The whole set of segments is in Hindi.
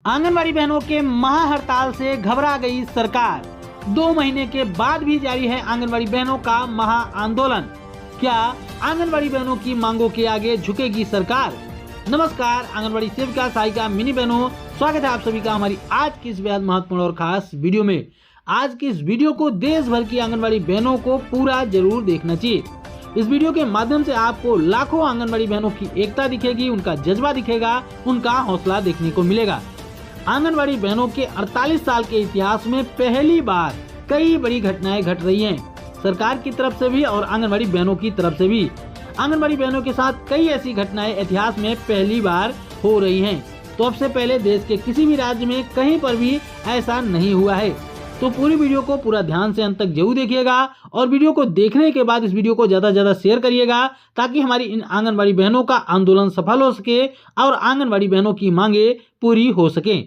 आंगनबाड़ी बहनों के महाहड़ताल से घबरा गई सरकार। 2 महीने के बाद भी जारी है आंगनबाड़ी बहनों का महाआंदोलन। क्या आंगनबाड़ी बहनों की मांगों के आगे झुकेगी सरकार? नमस्कार आंगनबाड़ी सेविका सहायिका मिनी बहनों, स्वागत है आप सभी का हमारी आज की इस बेहद महत्वपूर्ण और खास वीडियो में। आज की इस वीडियो को देश भर की आंगनबाड़ी बहनों को पूरा जरूर देखना चाहिए। इस वीडियो के माध्यम से आपको लाखों आंगनबाड़ी बहनों की एकता दिखेगी, उनका जज्बा दिखेगा, उनका हौसला देखने को मिलेगा। आंगनबाड़ी बहनों के 48 साल के इतिहास में पहली बार कई बड़ी घटनाएं घट रही हैं, सरकार की तरफ से भी और आंगनबाड़ी बहनों की तरफ से भी। आंगनबाड़ी बहनों के साथ कई ऐसी घटनाएं इतिहास में पहली बार हो रही हैं। तो अब से पहले देश के किसी भी राज्य में कहीं पर भी ऐसा नहीं हुआ है। तो पूरी वीडियो को पूरा ध्यान से अंत तक जरूर देखिएगा और वीडियो को देखने के बाद इस वीडियो को ज्यादा से ज्यादा शेयर करिएगा, ताकि हमारी इन आंगनबाड़ी बहनों का आंदोलन सफल हो सके और आंगनबाड़ी बहनों की मांगे पूरी हो सके।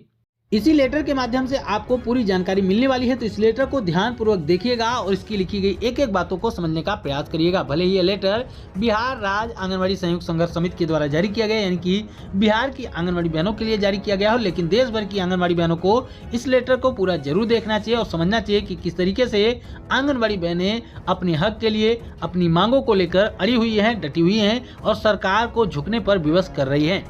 इसी लेटर के माध्यम से आपको पूरी जानकारी मिलने वाली है, तो इस लेटर को ध्यान पूर्वक देखिएगा और इसकी लिखी गई एक एक बातों को समझने का प्रयास करिएगा। भले ही यह लेटर बिहार राज्य आंगनबाड़ी संयुक्त संघर्ष समिति के द्वारा जारी किया गया, यानी कि बिहार की आंगनबाड़ी बहनों के लिए जारी किया गया हो, लेकिन देश भर की आंगनबाड़ी बहनों को इस लेटर को पूरा जरूर देखना चाहिए और समझना चाहिए कि किस तरीके से आंगनबाड़ी बहनें अपने हक के लिए, अपनी मांगों को लेकर अड़ी हुई हैं, डटी हुई हैं और सरकार को झुकने पर विवश कर रही है।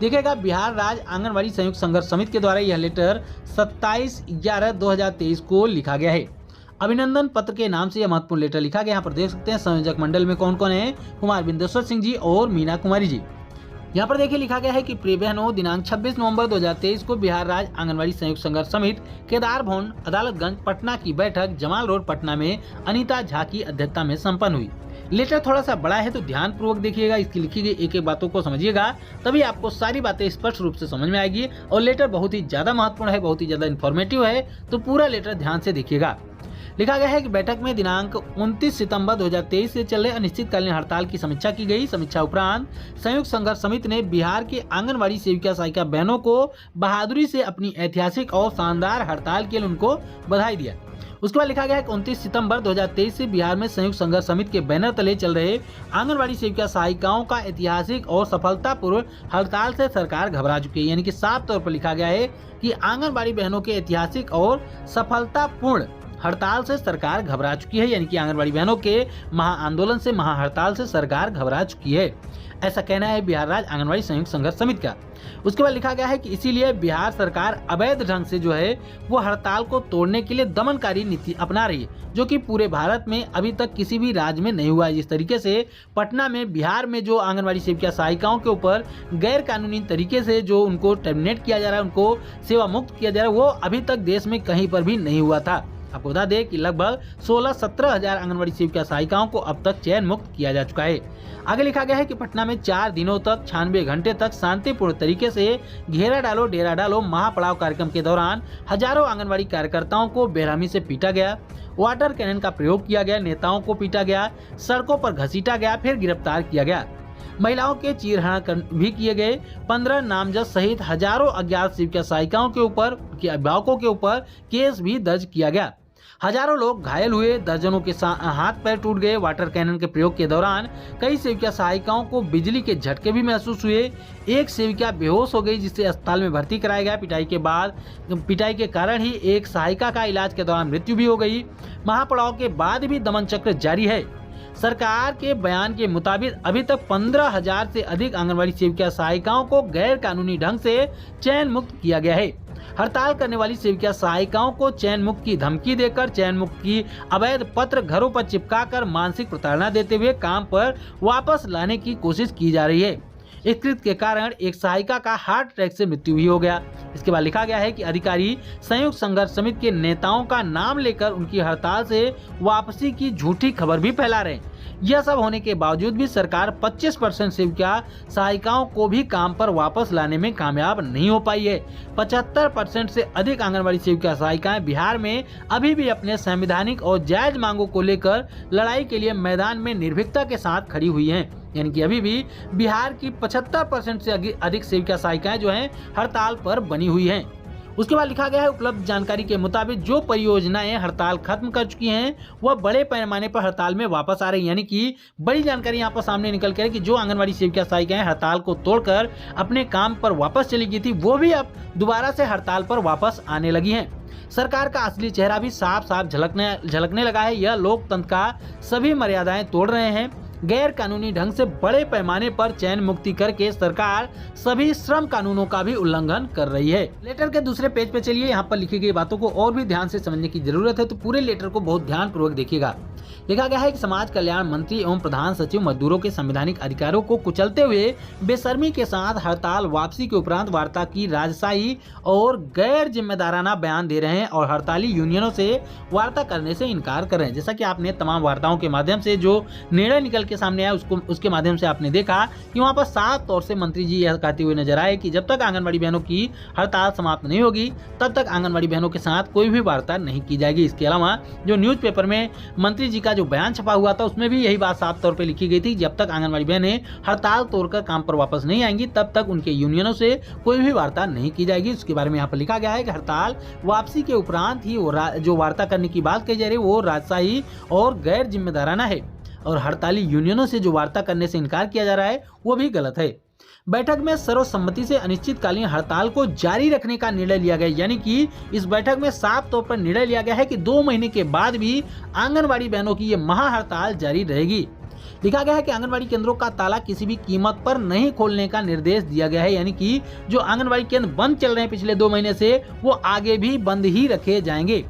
देखिएगा, बिहार राज्य आंगनबाड़ी संयुक्त संघर्ष समिति के द्वारा यह लेटर 27/11/2023 को लिखा गया है। अभिनंदन पत्र के नाम से यह महत्वपूर्ण लेटर लिखा गया। यहाँ पर देख सकते हैं संयोजक मंडल में कौन कौन है, कुमार बिंदेश्वर सिंह जी और मीना कुमारी जी। यहाँ पर देखिए लिखा गया है कि प्रिय बहनों, दिनांक 26 नवंबर 2023 को बिहार राज्य आंगनबाड़ी संयुक्त संघर्ष समिति केदार भवन अदालतगंज पटना की बैठक जमाल रोड पटना में अनीता झा की अध्यक्षता में संपन्न हुई। लेटर थोड़ा सा बड़ा है, तो ध्यान पूर्वक देखिएगा, इसकी लिखी गई एक एक बातों को समझिएगा, तभी आपको सारी बातें स्पष्ट रूप से समझ में आएगी। और लेटर बहुत ही ज्यादा महत्वपूर्ण है, बहुत ही ज्यादा इन्फॉर्मेटिव है, तो पूरा लेटर ध्यान से देखिएगा। लिखा गया है कि बैठक में दिनांक 29 सितंबर 2023 से चल रहे अनिश्चितकालीन हड़ताल की समीक्षा की गई। समीक्षा उपरांत संयुक्त संघर्ष समिति ने बिहार के आंगनबाड़ी सेविका सहायिका बहनों को बहादुरी से अपनी ऐतिहासिक और शानदार हड़ताल के लिए उनको बधाई दिया। उसके बाद लिखा गया है कि 29 सितंबर 2023 से बिहार में संयुक्त संघर्ष समिति के बैनर तले चल रहे आंगनबाड़ी सेविका सहायिकाओं का ऐतिहासिक और सफलतापूर्ण हड़ताल से सरकार घबरा चुकी है। यानी कि साफ तौर पर लिखा गया है कि आंगनबाड़ी बहनों के ऐतिहासिक और सफलतापूर्ण हड़ताल से सरकार घबरा चुकी है। यानी कि आंगनबाड़ी बहनों के महाआंदोलन से, महाहड़ताल से सरकार घबरा चुकी है, ऐसा कहना है बिहार राज्य आंगनबाड़ी संयुक्त संघर्ष समिति का। उसके बाद लिखा गया है कि इसीलिए बिहार सरकार अवैध ढंग से जो है वो हड़ताल को तोड़ने के लिए दमनकारी नीति अपना रही है, जो कि पूरे भारत में अभी तक किसी भी राज्य में नहीं हुआ है। जिस तरीके से पटना में, बिहार में जो आंगनबाड़ी सेविका सहायिकाओं के ऊपर गैर कानूनी तरीके से जो उनको टर्मिनेट किया जा रहा है, उनको सेवा मुक्त किया जा रहा है, वो अभी तक देश में कहीं पर भी नहीं हुआ था। आपको बता दें कि लगभग 16-17 हजार आंगनबाड़ी सेविका सहायिकाओं को अब तक चयन मुक्त किया जा चुका है। आगे लिखा गया है कि पटना में 4 दिनों तक 96 घंटे तक शांतिपूर्ण तरीके से घेरा डालो डेरा डालो महापड़ाव कार्यक्रम के दौरान हजारों आंगनबाड़ी कार्यकर्ताओं को बेरहमी से पीटा गया, वाटर कैनन का प्रयोग किया गया, नेताओं को पीटा गया, सड़कों पर घसीटा गया, फिर गिरफ्तार किया गया। महिलाओं के चीरहरण भी किए गए। 15 नामजद सहित हजारों अज्ञात सेविका सहायिकाओं के ऊपर, अभिभावकों के ऊपर केस भी दर्ज किया गया। हजारों लोग घायल हुए, दर्जनों के हाथ पैर टूट गए। वाटर कैनन के प्रयोग के दौरान कई सेविका सहायिकाओं को बिजली के झटके भी महसूस हुए। एक सेविका बेहोश हो गई, जिसे अस्पताल में भर्ती कराया गया। पिटाई के कारण ही एक सहायिका का इलाज के दौरान मृत्यु भी हो गई। महापड़ाव के बाद भी दमन चक्र जारी है। सरकार के बयान के मुताबिक अभी तक 15,000 से अधिक आंगनबाड़ी सेविका सहायिकाओं को गैर कानूनी ढंग से चयन मुक्त किया गया है। हड़ताल करने वाली सेविका सहायिकाओं को चयन मुक्त की धमकी देकर, चयन मुक्त की अवैध पत्र घरों पर चिपकाकर मानसिक प्रताड़ना देते हुए काम पर वापस लाने की कोशिश की जा रही है। इस कृत्य के कारण एक सहायिका का हार्ट अटैक से मृत्यु भी हो गया। इसके बाद लिखा गया है कि अधिकारी संयुक्त संघर्ष समिति के नेताओं का नाम लेकर उनकी हड़ताल से वापसी की झूठी खबर भी फैला रहे हैं। यह सब होने के बावजूद भी सरकार 25% सेविका सहायिकाओं को भी काम पर वापस लाने में कामयाब नहीं हो पाई है। 75% से अधिक आंगनबाड़ी सेविका सहायिकाएं बिहार में अभी भी अपने संवैधानिक और जायज मांगों को लेकर लड़ाई के लिए मैदान में निर्भीकता के साथ खड़ी हुई हैं। यानी कि अभी भी बिहार की 75% से अधिक सेविका सहायिकाएं जो हैं हड़ताल पर बनी हुई हैं। उसके बाद लिखा गया है उपलब्ध जानकारी के मुताबिक जो परियोजनाएं हड़ताल खत्म कर चुकी हैं वह बड़े पैमाने पर हड़ताल में वापस आ रही हैं। यानी कि बड़ी जानकारी यहाँ पर सामने निकल कर है कि जो आंगनबाड़ी सेविका सहायिकाएं हड़ताल को तोड़कर अपने काम पर वापस चली गई थी वो भी अब दोबारा से हड़ताल पर वापस आने लगी हैं। सरकार का असली चेहरा भी साफ साफ झलकने लगा है। यह लोकतंत्र का सभी मर्यादाएं तोड़ रहे हैं। गैर कानूनी ढंग से बड़े पैमाने पर चयन मुक्ति करके सरकार सभी श्रम कानूनों का भी उल्लंघन कर रही है। लेटर के दूसरे पेज पे चलिए, यहाँ पर लिखी गई बातों को और भी ध्यान से समझने की जरूरत है, तो पूरे लेटर को बहुत ध्यान पूर्वक देखिएगा। लिखा गया है कि समाज कल्याण मंत्री एवं प्रधान सचिव मजदूरों के संवैधानिक अधिकारों को कुचलते हुए बेशर्मी के साथ हड़ताल वापसी के उपरांत वार्ता की राजशाही और गैर जिम्मेदाराना बयान दे रहे हैं और हड़ताली यूनियनों से वार्ता करने से इनकार कर रहे हैं। जैसा कि आपने तमाम वार्ताओं के माध्यम से जो निर्णय निकल के सामने आया उसके माध्यम से आपने देखा कि वहाँ पर साफ तौर से मंत्री जी यह कहते हुए नजर आए कि जब तक आंगनबाड़ी बहनों की हड़ताल समाप्त नहीं होगी तब तक आंगनबाड़ी बहनों के साथ कोई भी वार्ता नहीं की जाएगी। इसके अलावा जो न्यूज़पेपर में मंत्री जी का जो बयान छपा हुआ था उसमें भी यही बात साफ तौर पे लिखी गई थी, जब तक आंगनबाड़ी बहनें हड़ताल तोड़कर काम पर वापस नहीं आएंगी तब तक उनके यूनियनों से कोई भी वार्ता नहीं की जाएगी। उसके बारे में यहाँ पर लिखा गया है कि हड़ताल वापसी के उपरांत ही जो वार्ता करने की बात कही जा रही है वो राजशाही और गैर जिम्मेदाराना है और हड़ताली यूनियनों से जो वार्ता करने से इनकार किया जा रहा है वो भी गलत है। बैठक में सर्वसम्मति से अनिश्चितकालीन हड़ताल को जारी रखने का निर्णय लिया गया। यानी कि इस बैठक में साफ तौर पर निर्णय लिया गया है कि 2 महीने के बाद भी आंगनबाड़ी बहनों की ये महा हड़ताल जारी रहेगी। लिखा गया है कि आंगनबाड़ी केंद्रों का ताला किसी भी कीमत पर नहीं खोलने का निर्देश दिया गया है। यानी कि जो आंगनबाड़ी केंद्र बंद चल रहे हैं पिछले 2 महीने से वो आगे भी बंद ही रखे जाएंगे।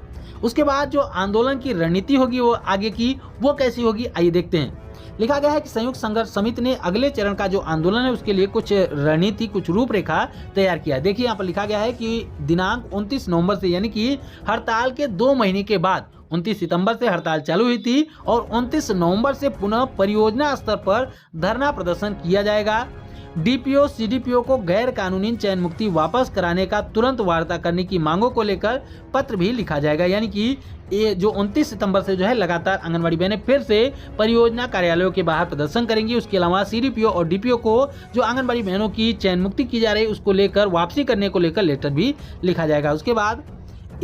उसके बाद जो आंदोलन की रणनीति होगी वो आगे की वो कैसी होगी, आइए देखते हैं। लिखा गया है कि संयुक्त संघर्ष समिति ने अगले चरण का जो आंदोलन है उसके लिए कुछ रणनीति, कुछ रूपरेखा तैयार किया। देखिए यहाँ पर लिखा गया है कि दिनांक 29 नवंबर से यानी कि हड़ताल के 2 महीने के बाद 29 सितंबर से हड़ताल चालू हुई थी और 29 नवंबर से पुनः परियोजना स्तर पर धरना प्रदर्शन किया जाएगा। डीपीओ सीडीपीओ को गैर कानूनी चयन मुक्ति वापस कराने का तुरंत वार्ता करने की मांगों को लेकर पत्र भी लिखा जाएगा। यानी कि ये जो 29 सितंबर से जो है लगातार आंगनबाड़ी बहनें फिर से परियोजना कार्यालयों के बाहर प्रदर्शन करेंगी। उसके अलावा सीडीपीओ और डीपीओ को जो आंगनबाड़ी बहनों की चयन मुक्ति की जा रही है उसको लेकर वापसी करने को लेकर लेटर भी लिखा जाएगा। उसके बाद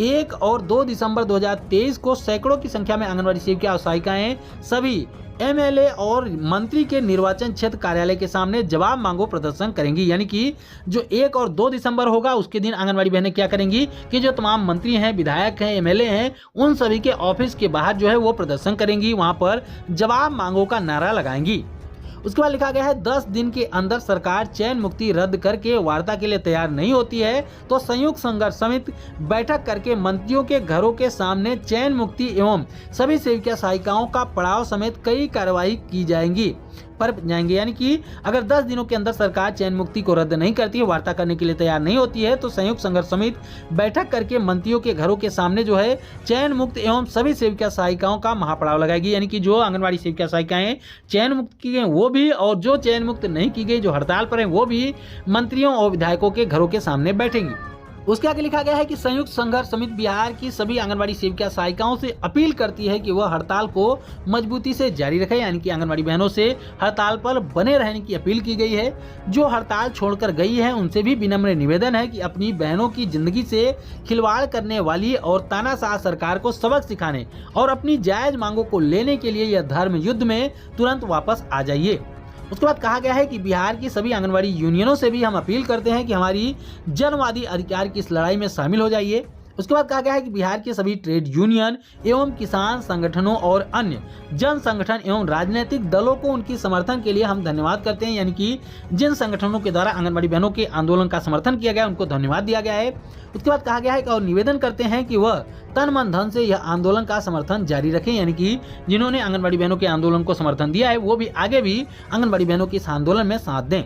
1 और 2 दिसंबर 2023 को सैकड़ों की संख्या में आंगनबाड़ी सेविका और सहायिकाएं सभी एमएलए और मंत्री के निर्वाचन क्षेत्र कार्यालय के सामने जवाब मांगो प्रदर्शन करेंगी। यानी कि जो 1 और 2 दिसंबर होगा उसके दिन आंगनबाड़ी बहनें क्या करेंगी कि जो तमाम मंत्री हैं, विधायक हैं, एमएलए हैं, उन सभी के ऑफिस के बाहर जो है वो प्रदर्शन करेंगी, वहां पर जवाब मांगों का नारा लगाएंगी। उसके बाद लिखा गया है 10 दिन के अंदर सरकार चयन मुक्ति रद्द करके वार्ता के लिए तैयार नहीं होती है तो संयुक्त संघर्ष समिति बैठक करके मंत्रियों के घरों के सामने चयन मुक्ति एवं सभी सेविका सहायिकाओं का पड़ाव समेत कई कार्रवाई की जाएंगी। यानी कि अगर 10 दिनों के अंदर सरकार चयन मुक्ति को रद्द नहीं करती है, वार्ता करने के लिए तैयार नहीं होती है तो संयुक्त संघर्ष समिति बैठक करके मंत्रियों के घरों के सामने जो है चयन मुक्त एवं सभी सेविका सहायिकाओं का महापड़ाव लगाएगी। यानी कि जो आंगनबाड़ी सेविका सहायिकाएं चयन मुक्त की गई वो भी और जो चयन मुक्त नहीं की गई, जो हड़ताल पर है वो भी मंत्रियों और विधायकों के घरों के सामने बैठेंगी। उसके आगे लिखा गया है कि संयुक्त संघर्ष समिति बिहार की सभी आंगनबाड़ी सेविका सहायिकाओं से अपील करती है कि वह हड़ताल को मजबूती से जारी रखें। यानी कि आंगनबाड़ी बहनों से हड़ताल पर बने रहने की अपील की गई है। जो हड़ताल छोड़कर गई है उनसे भी विनम्र निवेदन है कि अपनी बहनों की जिंदगी से खिलवाड़ करने वाली और तानाशाह सरकार को सबक सिखाने और अपनी जायज मांगों को लेने के लिए यह धर्म युद्ध में तुरंत वापस आ जाइए। उसके बाद कहा गया है कि बिहार की सभी आंगनबाड़ी यूनियनों से भी हम अपील करते हैं कि हमारी जनवादी अधिकार की इस लड़ाई में शामिल हो जाइए। उसके बाद कहा गया है कि बिहार के सभी ट्रेड यूनियन एवं किसान संगठनों और अन्य जन संगठन एवं राजनीतिक दलों को उनकी समर्थन के लिए हम धन्यवाद करते हैं। यानी कि जिन संगठनों के द्वारा आंगनबाड़ी बहनों के आंदोलन का समर्थन किया गया उनको धन्यवाद दिया गया है। उसके बाद कहा गया है कि और निवेदन करते हैं कि वह तन मन धन से यह आंदोलन का समर्थन जारी रखें। यानी कि जिन्होंने आंगनबाड़ी बहनों के आंदोलन को समर्थन दिया है वो भी आगे भी आंगनबाड़ी बहनों के इस आंदोलन में साथ दें।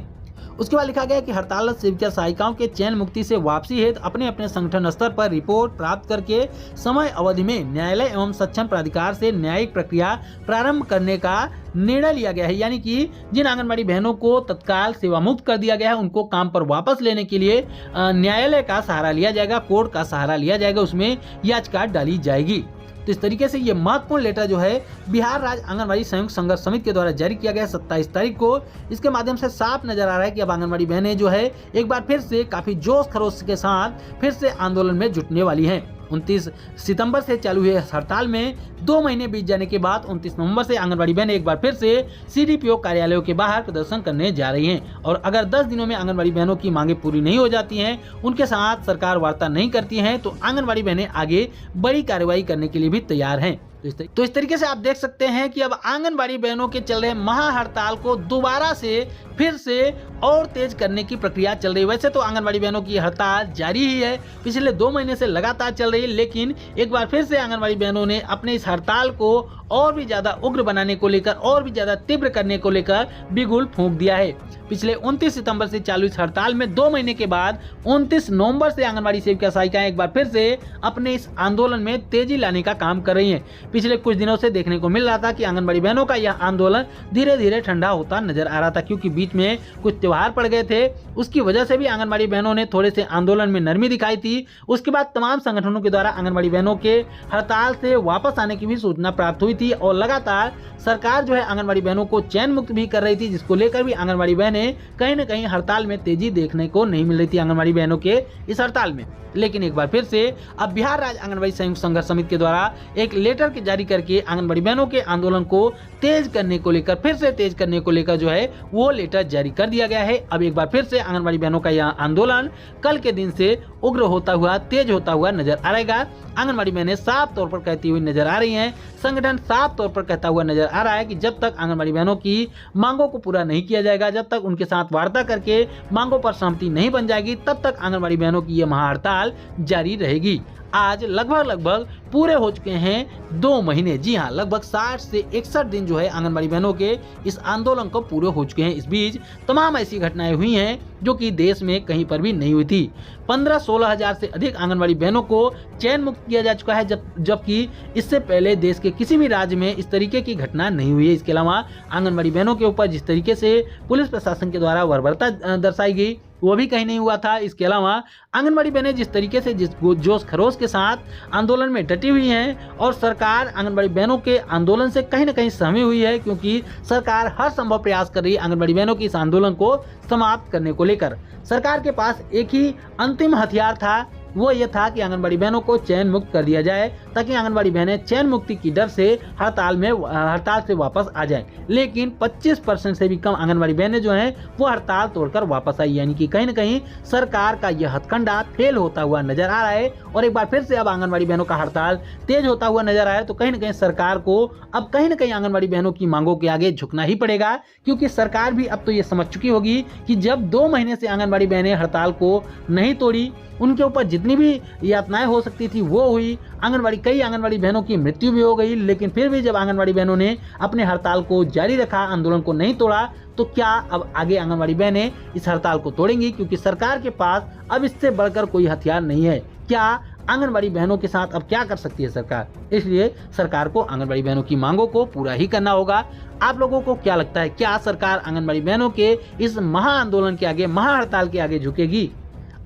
उसके बाद लिखा गया है कि हड़तालरत सेविका सहायिकाओं के चयन मुक्ति से वापसी हेतु अपने अपने संगठन स्तर पर रिपोर्ट प्राप्त करके समय अवधि में न्यायालय एवं सक्षम प्राधिकार से न्यायिक प्रक्रिया प्रारंभ करने का निर्णय लिया गया है। यानी कि जिन आंगनबाड़ी बहनों को तत्काल सेवा मुक्त कर दिया गया है उनको काम पर वापस लेने के लिए न्यायालय का सहारा लिया जाएगा, कोर्ट का सहारा लिया जाएगा, उसमें याचिका डाली जाएगी। तो इस तरीके से ये महत्वपूर्ण लेटर जो है बिहार राज्य आंगनबाड़ी संयुक्त संघर्ष समिति के द्वारा जारी किया गया 27 तारीख को। इसके माध्यम से साफ नजर आ रहा है कि अब आंगनबाड़ी बहनें जो है एक बार फिर से काफी जोश खरोश के साथ फिर से आंदोलन में जुटने वाली हैं। 29 सितंबर से चालू हुए हड़ताल में 2 महीने बीत जाने के बाद 29 नवंबर से आंगनबाड़ी बहनें एक बार फिर से सीडीपीओ कार्यालयों के बाहर प्रदर्शन करने जा रही हैं। और अगर 10 दिनों में आंगनबाड़ी बहनों की मांगे पूरी नहीं हो जाती हैं, उनके साथ सरकार वार्ता नहीं करती है, तो आंगनबाड़ी बहनें आगे बड़ी कार्रवाई करने के लिए भी तैयार हैं। तो इस तरीके से आप देख सकते हैं कि अब आंगनबाड़ी बहनों के चल रहे महा हड़ताल को दोबारा से फिर से और तेज करने की प्रक्रिया चल रही है। वैसे तो आंगनबाड़ी बहनों की हड़ताल जारी ही है, पिछले 2 महीने से लगातार चल रही है, लेकिन एक बार फिर से आंगनबाड़ी बहनों ने अपने इस हड़ताल को और भी ज्यादा उग्र बनाने को लेकर, और भी ज्यादा तीव्र करने को लेकर बिगुल फूंक दिया है। पिछले 29 सितंबर से चालू इस हड़ताल में 2 महीने के बाद 29 नवंबर से आंगनबाड़ी सेविका सहायिकाएं एक बार फिर से अपने इस आंदोलन में तेजी लाने का काम कर रही हैं। पिछले कुछ दिनों से देखने को मिल रहा था कि आंगनबाड़ी बहनों का यह आंदोलन धीरे धीरे ठंडा होता नजर आ रहा था, क्योंकि बीच में कुछ त्योहार पड़ गए थे। उसकी वजह से भी आंगनबाड़ी बहनों ने थोड़े से आंदोलन में नरमी दिखाई थी। उसके बाद तमाम संगठनों के द्वारा आंगनबाड़ी बहनों के हड़ताल से वापस आने की भी सूचना प्राप्त हुई थी और लगातार सरकार जो है आंगनबाड़ी बहनों को चयन मुक्त भी कर रही थी, जिसको लेकर भी आंगनबाड़ी बहनें कहीं न कहीं हड़ताल में तेजी देखने को नहीं मिल रही थी आंगनबाड़ी बहनों के इस हड़ताल में। लेकिन एक बार फिर से अब बिहार राज्य आंगनबाड़ी संयुक्त संघर्ष समिति के द्वारा एक लेटर के जारी करके आंगनबाड़ी बहनों के आंदोलन को तेज करने को लेकर, फिर से तेज करने को लेकर जो है वो लेटर जारी कर दिया गया है। अब एक बार फिर से आंगनबाड़ी बहनों का यह आंदोलन कल के दिन से उग्र होता हुआ, तेज होता हुआ नजर आ रहेगा। आंगनबाड़ी बहनें साफ तौर पर कहती हुई नजर आ रही हैं, संगठन साफ तौर पर कहता हुआ नजर आ रहा है कि जब तक आंगनबाड़ी बहनों की मांगों को पूरा नहीं किया जाएगा, जब तक उनके साथ वार्ता करके मांगों पर सहमति नहीं बन जाएगी, तब तक आंगनबाड़ी बहनों की यह महाहड़ताल जारी रहेगी। आज लगभग पूरे हो चुके हैं 2 महीने। जी हाँ, लगभग 60 से 61 दिन जो है आंगनबाड़ी बहनों के इस आंदोलन को पूरे हो चुके हैं। इस बीच तमाम ऐसी घटनाएं हुई हैं जो कि देश में कहीं पर भी नहीं हुई थी। 15-16 हजार से अधिक आंगनबाड़ी बहनों को चयन मुक्त किया जा चुका है, जबकि इससे पहले देश के किसी भी राज्य में इस तरीके की घटना नहीं हुई है। इसके अलावा आंगनबाड़ी बहनों के ऊपर जिस तरीके से पुलिस प्रशासन के द्वारा बर्बरता दर्शाई गई, वो भी कहीं नहीं हुआ था। इसके अलावा आंगनबाड़ी बहनें जिस तरीके से जिस जोश खरोश के साथ आंदोलन में डटी हुई हैं, और सरकार आंगनबाड़ी बहनों के आंदोलन से कहीं न कहीं सहमी हुई है, क्योंकि सरकार हर संभव प्रयास कर रही है आंगनबाड़ी बहनों की इस आंदोलन को समाप्त करने को लेकर। सरकार के पास एक ही अंतिम हथियार था, वो ये था कि आंगनबाड़ी बहनों को चयन मुक्त कर दिया जाए, ताकि आंगनबाड़ी बहनें चयन मुक्ति की डर से हड़ताल से वापस आ जाएं। लेकिन 25% से भी कम आंगनबाड़ी बहनें जो हैं वो हड़ताल तोड़कर वापस आई, यानी कि कहीं न कहीं सरकार का यह हथकंडा फेल होता हुआ नजर आ रहा है। और एक बार फिर से अब आंगनबाड़ी बहनों का हड़ताल तेज होता हुआ नजर आ रहा है, तो कहीं न कहीं सरकार को अब कहीं न कहीं आंगनबाड़ी बहनों की मांगों के आगे झुकना ही पड़ेगा, क्योंकि सरकार भी अब तो ये समझ चुकी होगी कि जब 2 महीने से आंगनबाड़ी बहनें हड़ताल को नहीं तोड़ी, उनके ऊपर जितनी भी यातनाएं हो सकती थी वो हुई, कई आंगनबाड़ी बहनों की मृत्यु भी हो गई, लेकिन फिर भी जब आंगनबाड़ी बहनों ने अपने हड़ताल को जारी रखा, आंदोलन को नहीं तोड़ा, तो क्या अब आगे आंगनबाड़ी बहनें इस हड़ताल को तोड़ेंगी? क्योंकि सरकार के पास अब इससे बढ़कर कोई हथियार नहीं है। क्या आंगनबाड़ी बहनों के साथ अब क्या कर सकती है सरकार? इसलिए सरकार को आंगनबाड़ी बहनों की मांगों को पूरा ही करना होगा। आप लोगों को क्या लगता है, क्या सरकार आंगनबाड़ी बहनों के इस महा आंदोलन के आगे, महा हड़ताल के आगे झुकेगी?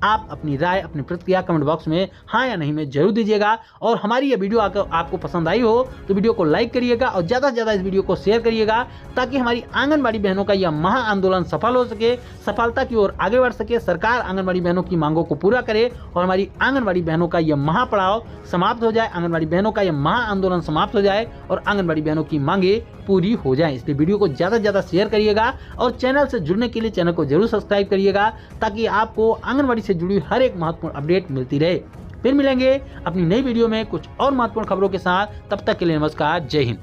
आप अपनी राय, अपनी प्रतिक्रिया कमेंट बॉक्स में हाँ या नहीं में जरूर दीजिएगा। और हमारी ये वीडियो आपको पसंद आई हो तो वीडियो को लाइक करिएगा और ज़्यादा से ज़्यादा इस वीडियो को शेयर करिएगा, ताकि हमारी आंगनबाड़ी बहनों का यह महा आंदोलन सफल हो सके, सफलता की ओर आगे बढ़ सके, सरकार आंगनबाड़ी बहनों की मांगों को पूरा करे और हमारी आंगनबाड़ी बहनों का यह महापड़ाव समाप्त हो जाए, आंगनबाड़ी बहनों का यह महा आंदोलन समाप्त हो जाए और आंगनबाड़ी बहनों की मांगे पूरी हो जाए। इसलिए वीडियो को ज़्यादा से ज़्यादा शेयर करिएगा और चैनल से जुड़ने के लिए चैनल को जरूर सब्सक्राइब करिएगा, ताकि आपको आंगनबाड़ी से जुड़ी हर एक महत्वपूर्ण अपडेट मिलती रहे। फिर मिलेंगे अपनी नई वीडियो में कुछ और महत्वपूर्ण खबरों के साथ। तब तक के लिए नमस्कार, जय हिंद।